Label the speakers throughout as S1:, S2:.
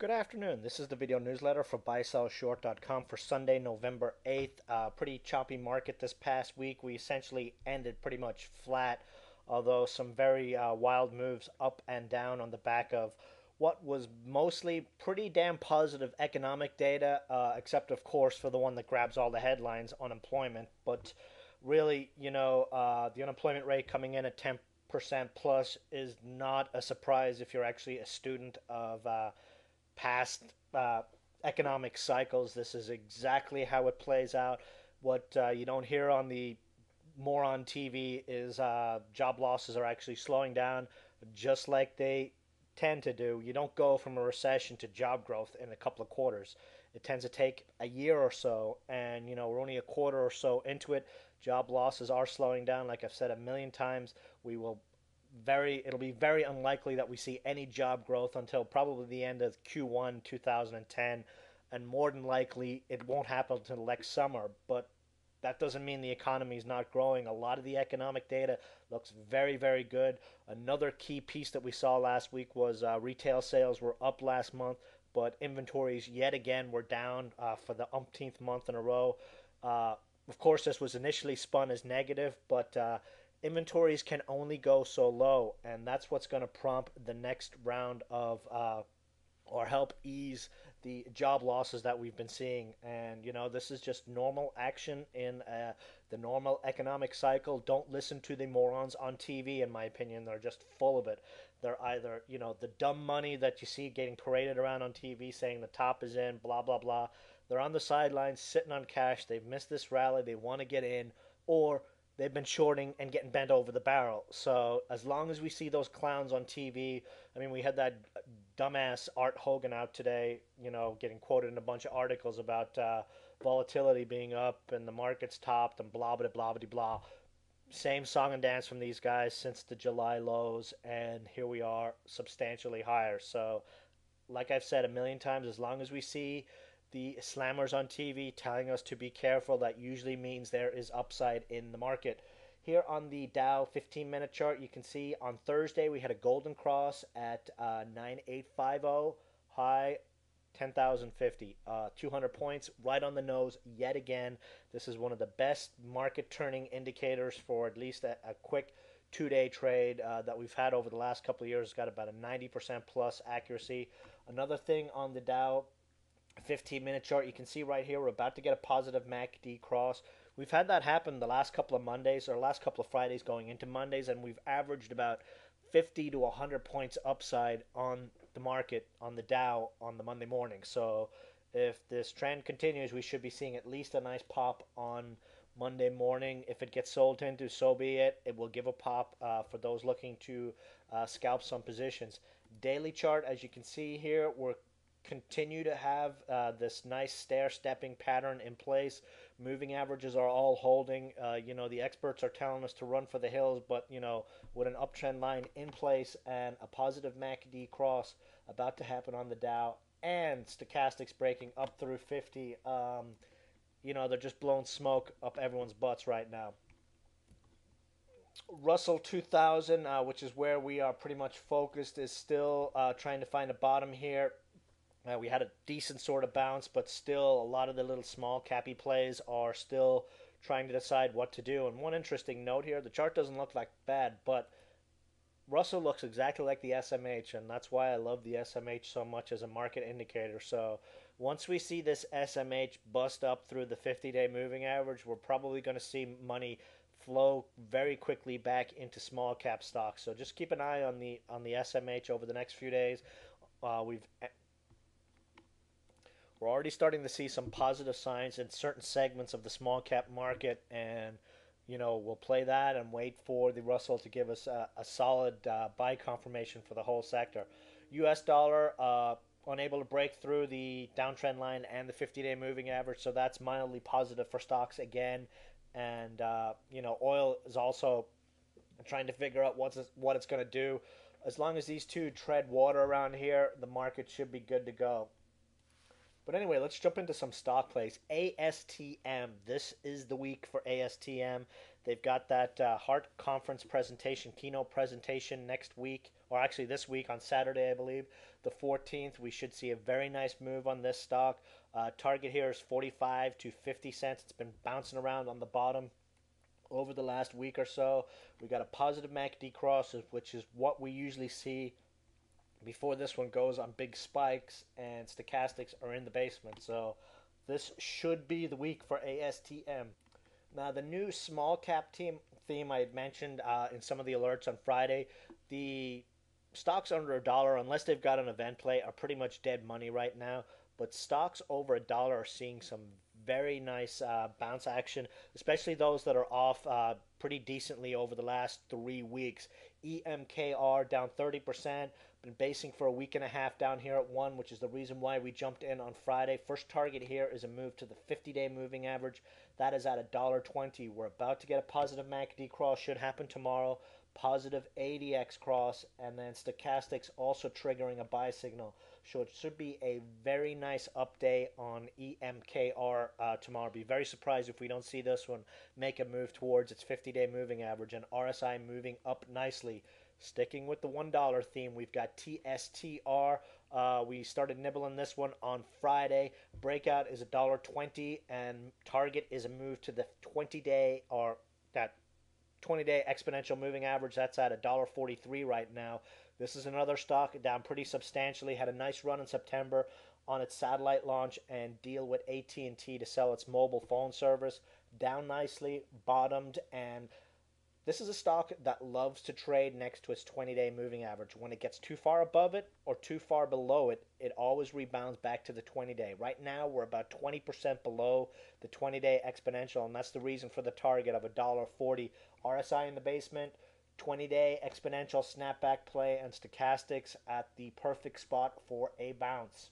S1: Good afternoon. This is the video newsletter for buysellshort.com for Sunday, November 8th. Pretty choppy market this past week. We essentially ended pretty much flat, although some very wild moves up and down on the back of what was mostly pretty damn positive economic data, except, of course, for the one that grabs all the headlines, unemployment. But really, the unemployment rate coming in at 10% plus is not a surprise if you're actually a student of past economic cycles. This is exactly how it plays out. What you don't hear on the more on TV is job losses are actually slowing down, just like they tend to do. You don't go from a recession to job growth in a couple of quarters. It tends to take a year or so, and we're only a quarter or so into it. Job losses are slowing down. Like I've said a million times, we will it'll be very unlikely that we see any job growth until probably the end of Q1 2010, and more than likely it won't happen until next summer. But that doesn't mean the economy is not growing. A lot of the economic data looks very, very good. Another key piece that we saw last week was retail sales were up last month, but inventories yet again were down for the umpteenth month in a row. Of course, this was initially spun as negative, but inventories can only go so low, and that's what's going to prompt the next round of or help ease the job losses that we've been seeing. And this is just normal action in the normal economic cycle. Don't listen to the morons on TV, in my opinion. They're just full of it. They're either the dumb money that you see getting paraded around on TV saying the top is in, blah blah blah. They're on the sidelines sitting on cash. They've missed this rally, they want to get in, or they've been shorting and getting bent over the barrel. So as long as we see those clowns on TV, I mean, we had that dumbass Art Hogan out today, getting quoted in a bunch of articles about volatility being up and the market's topped and blah blah blah blah blah. Same song and dance from these guys since the July lows, and here we are substantially higher. So, like I've said a million times, as long as we see the slammers on TV telling us to be careful, that usually means there is upside in the market. Here on the Dow 15-minute chart, you can see on Thursday we had a golden cross at 9850, high 10,050, 200 points, right on the nose yet again. This is one of the best market turning indicators for at least a quick 2-day trade that we've had over the last couple of years. It's got about a 90% plus accuracy. Another thing on the Dow 15-minute chart, you can see right here we're about to get a positive MACD cross. We've had that happen the last couple of Mondays, or last couple of Fridays going into Mondays, and we've averaged about 50 to 100 points upside on the market on the Dow on the Monday morning. So if this trend continues, we should be seeing at least a nice pop on Monday morning. If it gets sold into, so be it. It will give a pop for those looking to scalp some positions. Daily chart, as you can see here, we're continue to have this nice stair-stepping pattern in place. Moving averages are all holding. The experts are telling us to run for the hills, but with an uptrend line in place and a positive MACD cross about to happen on the Dow and stochastics breaking up through 50, they're just blowing smoke up everyone's butts right now. Russell 2000, which is where we are pretty much focused, is still trying to find a bottom here. We had a decent sort of bounce, but still a lot of the little small cappy plays are still trying to decide what to do. And one interesting note here, the chart doesn't look like bad, but Russell looks exactly like the SMH, and that's why I love the SMH so much as a market indicator. So once we see this SMH bust up through the 50-day moving average, we're probably going to see money flow very quickly back into small cap stocks. So just keep an eye on the SMH over the next few days. We're already starting to see some positive signs in certain segments of the small cap market, and we'll play that and wait for the Russell to give us a solid buy confirmation for the whole sector. U.S. dollar unable to break through the downtrend line and the 50-day moving average, so that's mildly positive for stocks again. And oil is also trying to figure out what it's going to do. As long as these two tread water around here, the market should be good to go. But anyway, let's jump into some stock plays. ASTM. This is the week for ASTM. They've got that Heart Conference presentation, keynote presentation next week, or actually this week on Saturday, I believe, the 14th. We should see a very nice move on this stock. Target here is 45 to 50 cents. It's been bouncing around on the bottom over the last week or so. We got a positive MACD cross, which is what we usually see before this one goes on big spikes, and stochastics are in the basement. So this should be the week for ASTM. Now, the new small cap theme I had mentioned in some of the alerts on Friday, the stocks under a dollar, unless they've got an event play, are pretty much dead money right now. But stocks over a dollar are seeing some very nice bounce action, especially those that are off pretty decently over the last 3 weeks. EMKR down 30%, been basing for a week and a half down here at 1, which is the reason why we jumped in on Friday. First target here is a move to the 50-day moving average. That is at $1.20. We're about to get a positive MACD cross, should happen tomorrow. Positive ADX cross, and then stochastics also triggering a buy signal. So it should be a very nice update on EMKR tomorrow. Be very surprised if we don't see this one make a move towards its 50-day moving average, and RSI moving up nicely. Sticking with the $1 theme, we've got TSTR. We started nibbling this one on Friday. Breakout is $1.20, and target is a move to the 20-day, or that 20-day exponential moving average. That's at $1.43 right now. This is another stock down pretty substantially. Had a nice run in September on its satellite launch and deal with AT&T to sell its mobile phone service. Down nicely, bottomed, and this is a stock that loves to trade next to its 20-day moving average. When it gets too far above it or too far below it, it always rebounds back to the 20-day. Right now, we're about 20% below the 20-day exponential, and that's the reason for the target of $1.40. RSI in the basement, 20-day exponential snapback play, and stochastics at the perfect spot for a bounce.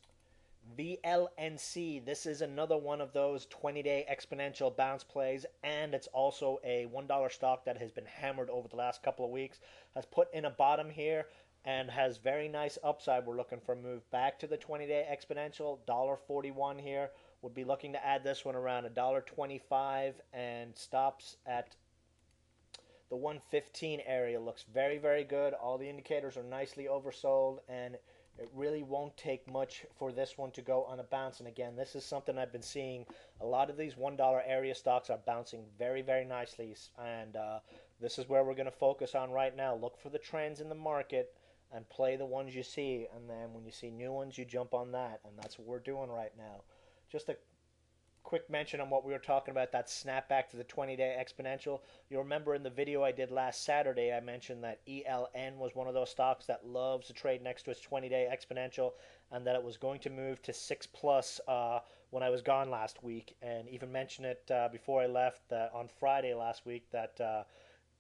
S1: VLNC, this is another one of those 20-day exponential bounce plays, and it's also a $1 stock that has been hammered over the last couple of weeks. Has put in a bottom here and has very nice upside. We're looking for a move back to the 20-day exponential. $1.41 here. Would be looking to add this one around $1.25, and stops at the 115 area. Looks very, very good. All the indicators are nicely oversold, and it really won't take much for this one to go on a bounce. And again, this is something I've been seeing. A lot of these $1 area stocks are bouncing very, very nicely. And this is where we're going to focus on right now. Look for the trends in the market and play the ones you see. And then when you see new ones, you jump on that. And that's what we're doing right now. Just a quick mention on what we were talking about, that snapback to the 20-day exponential. You'll remember in the video I did last Saturday, I mentioned that ELN was one of those stocks that loves to trade next to its 20-day exponential, and that it was going to move to 6 plus when I was gone last week, and even mentioned it before I left on Friday last week that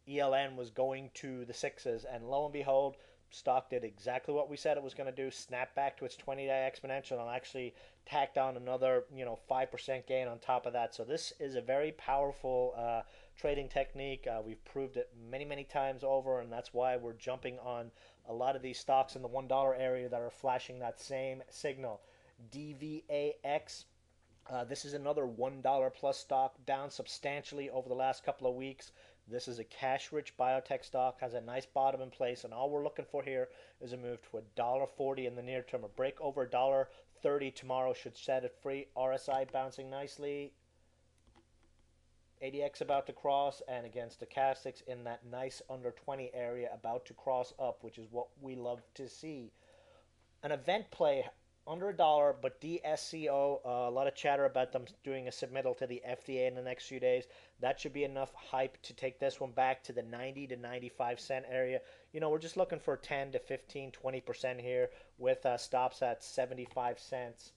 S1: ELN was going to the 6s, and lo and behold, stock did exactly what we said it was going to do, snap back to its 20-day exponential, and actually tacked on another 5% gain on top of that. So this is a very powerful trading technique. We've proved it many, many times over, and that's why we're jumping on a lot of these stocks in the $1 area that are flashing that same signal. DVAX. This is another $1 plus stock, down substantially over the last couple of weeks. This is a cash-rich biotech stock, has a nice bottom in place, and all we're looking for here is a move to $1.40 in the near term. A break over $1.30 tomorrow should set it free. RSI bouncing nicely. ADX about to cross, and again, stochastics in that nice under 20 area about to cross up, which is what we love to see. An event play under $1, but DSCO, a lot of chatter about them doing a submittal to the FDA in the next few days. That should be enough hype to take this one back to the 90 to 95 cent area. We're just looking for 10 to 15, 20% here with stops at 75 cents.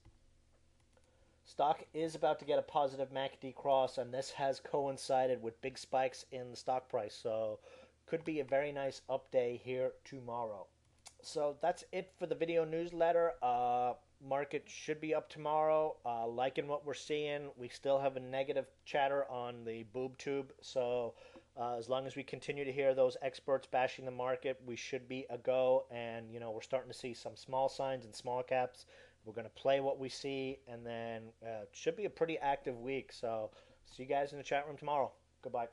S1: Stock is about to get a positive MACD cross, and this has coincided with big spikes in the stock price. So could be a very nice up day here tomorrow. So that's it for the video newsletter. Market should be up tomorrow. Liking what we're seeing. We still have a negative chatter on the boob tube. So as long as we continue to hear those experts bashing the market, we should be a go. And, we're starting to see some small signs and small caps. We're going to play what we see. And then it should be a pretty active week. So see you guys in the chat room tomorrow. Goodbye.